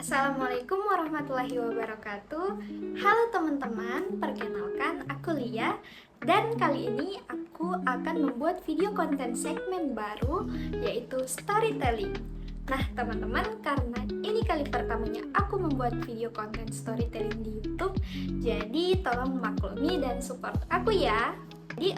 Assalamualaikum warahmatullahi wabarakatuh. Halo teman-teman, perkenalkan aku Lia. Dan kali ini aku akan membuat video konten segmen baru, yaitu storytelling. Nah teman-teman, karena ini kali pertamanya aku membuat video konten storytelling di YouTube, jadi tolong maklumi dan support aku ya. Jadi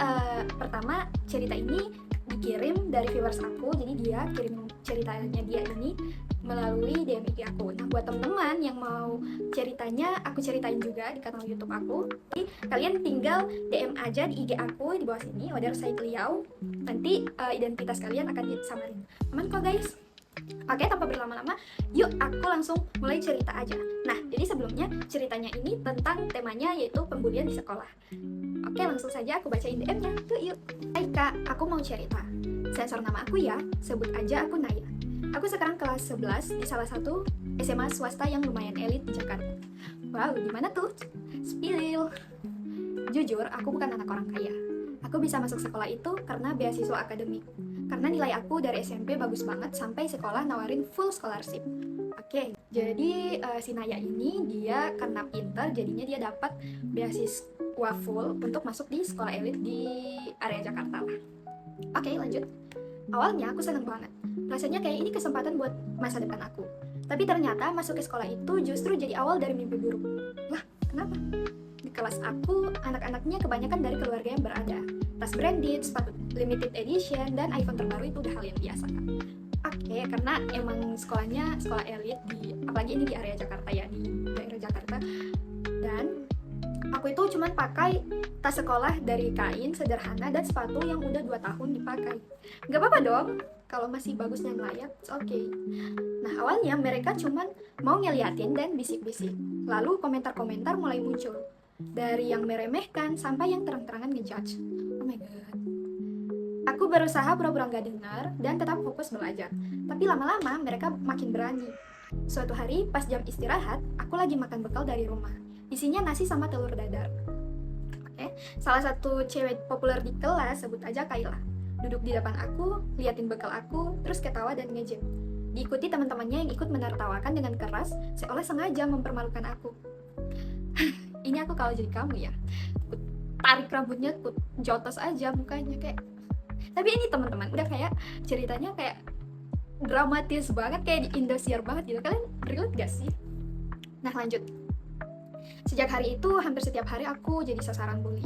pertama cerita ini dikirim dari viewers aku, jadi dia kirim ceritanya dia ini melalui DM IG aku. Nah buat teman-teman yang mau ceritanya aku ceritain juga di kanal YouTube aku, jadi kalian tinggal DM aja di IG aku di bawah sini, Wadar Said Liau. Nanti identitas kalian akan disamarin. Aman kok guys? Oke, tanpa berlama-lama, yuk aku langsung mulai cerita aja. Nah, jadi sebelumnya ceritanya ini tentang temanya yaitu pembulian di sekolah. Oke, langsung saja aku bacain DM-nya. Yuk. Hai Kak, aku mau cerita. Sensor nama aku ya, sebut aja aku Naya. Aku sekarang kelas 11 di salah satu SMA swasta yang lumayan elit di Jakarta. Wow, di mana tuh? Spill. Jujur, aku bukan anak orang kaya. Aku bisa masuk sekolah itu karena beasiswa akademik. Karena nilai aku dari SMP bagus banget sampai sekolah nawarin full scholarship. Oke, jadi si Naya ini dia karena pintar jadinya dia dapat beasiswa full untuk masuk di sekolah elit di area Jakarta lah. Oke, lanjut. Awalnya aku seneng banget. Rasanya kayak ini kesempatan buat masa depan aku. Tapi ternyata masuk ke sekolah itu justru jadi awal dari mimpi buruk. Lah, kenapa? Di kelas aku, anak-anaknya kebanyakan dari keluarga yang berada. Tas branded, sepatu limited edition, dan iPhone terbaru itu udah hal yang biasa kan. Oke, karena emang sekolahnya sekolah elit apalagi ini di area Jakarta ya, di daerah Jakarta. Dan aku itu cuman pakai tas sekolah dari kain sederhana dan sepatu yang udah 2 tahun dipakai. Gak apa-apa dong, kalau masih bagus dan layak, oke. Nah awalnya mereka cuman mau ngeliatin dan bisik-bisik. Lalu komentar-komentar mulai muncul. Dari yang meremehkan sampai yang terang-terangan ngejudge. Oh my god. Aku berusaha pura-pura gak dengar dan tetap fokus belajar. Tapi lama-lama mereka makin berani. Suatu hari pas jam istirahat, aku lagi makan bekal dari rumah. Isinya nasi sama telur dadar. Oke, salah satu cewek populer di kelas, sebut aja Kayla, duduk di depan aku, liatin bekal aku, terus ketawa dan ngejek. Diikuti teman-temannya yang ikut menertawakan dengan keras, seolah sengaja mempermalukan aku. Ini aku kalau jadi kamu ya, aku tarik rambutnya, aku jotos aja mukanya kayak. Tapi ini teman-teman, udah kayak ceritanya kayak dramatis banget, kayak di Indosiar banget gitu. Kalian relate gak sih? Nah lanjut. Sejak hari itu, hampir setiap hari aku jadi sasaran bully.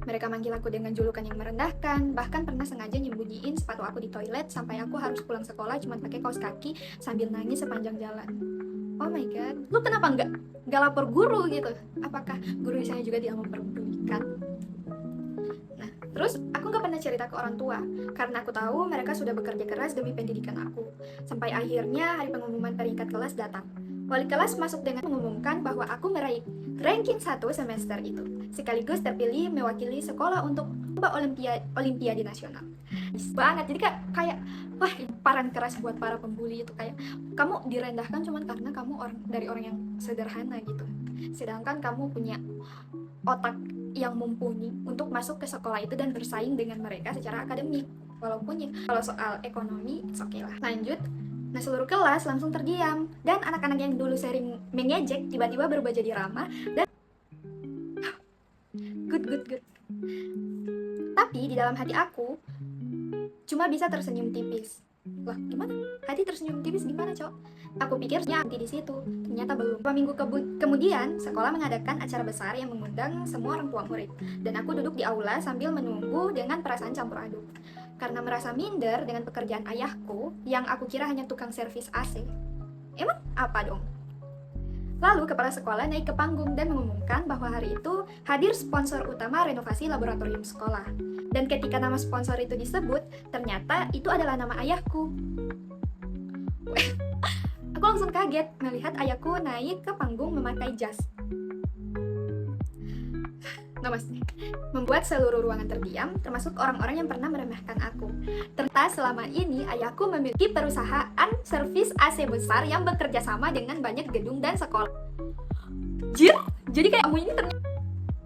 Mereka manggil aku dengan julukan yang merendahkan, bahkan pernah sengaja nyembunyiin sepatu aku di toilet sampai aku harus pulang sekolah cuma pakai kaos kaki sambil nangis sepanjang jalan. Oh my god, lu kenapa nggak lapor guru gitu? Apakah guru di sana juga tidak memperdulikan? Nah, terus aku nggak pernah cerita ke orang tua karena aku tahu mereka sudah bekerja keras demi pendidikan aku. Sampai akhirnya hari pengumuman peringkat kelas datang. Wali kelas masuk dengan mengumumkan bahwa aku meraih ranking 1 semester itu, sekaligus terpilih mewakili sekolah untuk lomba olimpiade nasional. Banget, jadi kayak wah, paran keras buat para pembuli itu, kayak kamu direndahkan cuma karena kamu dari orang yang sederhana gitu. Sedangkan kamu punya otak yang mumpuni untuk masuk ke sekolah itu dan bersaing dengan mereka secara akademik. Walaupun ya, kalau soal ekonomi, it's okay lah. Lanjut. Nah seluruh kelas langsung terdiam dan anak-anak yang dulu sering mengejek tiba-tiba berubah jadi ramah dan good. Tapi di dalam hati aku cuma bisa tersenyum tipis. Lah gimana? Hati tersenyum tipis gimana cok? Aku pikirnya nanti di situ, ternyata belum. 2 minggu kemudian sekolah mengadakan acara besar yang mengundang semua orang tua murid. Dan aku duduk di aula sambil menunggu dengan perasaan campur aduk. Karena merasa minder dengan pekerjaan ayahku yang aku kira hanya tukang servis AC. Emang apa dong? Lalu kepala sekolah naik ke panggung dan mengumumkan bahwa hari itu hadir sponsor utama renovasi laboratorium sekolah. Dan ketika nama sponsor itu disebut, ternyata itu adalah nama ayahku. Aku langsung kaget melihat ayahku naik ke panggung memakai jas. Namaste. Membuat seluruh ruangan terdiam, termasuk orang-orang yang pernah meremehkan aku. Ternyata selama ini ayahku memiliki perusahaan servis AC besar yang bekerja sama dengan banyak gedung dan sekolah. Jir, jadi kayak kamu ini ternyata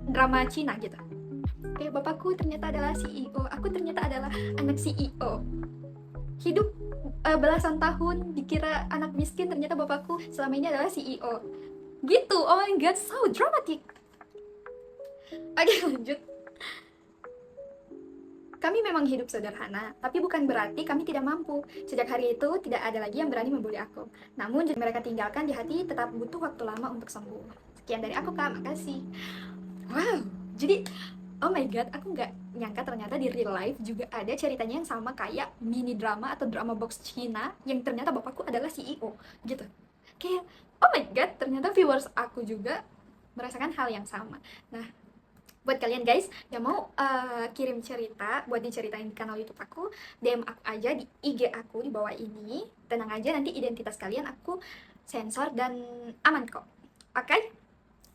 drama Cina gitu. Kayak bapakku ternyata adalah CEO, aku ternyata adalah anak CEO. Hidup belasan tahun dikira anak miskin, ternyata bapakku selama ini adalah CEO. Gitu, oh my god, so dramatic. Oke, lanjut. Kami memang hidup sederhana, tapi bukan berarti kami tidak mampu. Sejak hari itu, tidak ada lagi yang berani membuli aku. Namun, jika mereka tinggalkan di hati, tetap butuh waktu lama untuk sembuh. Sekian dari aku, Kak. Makasih. Wow, jadi, oh my god, aku nggak nyangka ternyata di real life juga ada ceritanya yang sama kayak mini drama atau drama box Cina yang ternyata bapakku adalah CEO, gitu. Kayak, oh my god, ternyata viewers aku juga merasakan hal yang sama. Nah, buat kalian guys yang mau kirim cerita buat diceritain di kanal YouTube aku, DM aku aja di IG aku di bawah ini. Tenang aja, nanti identitas kalian aku sensor dan aman kok. Oke?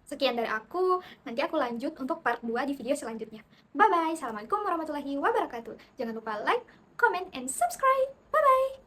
Sekian dari aku, nanti aku lanjut untuk part 2 di video selanjutnya. Bye bye, assalamualaikum warahmatullahi wabarakatuh. Jangan lupa like, comment, and subscribe. Bye bye.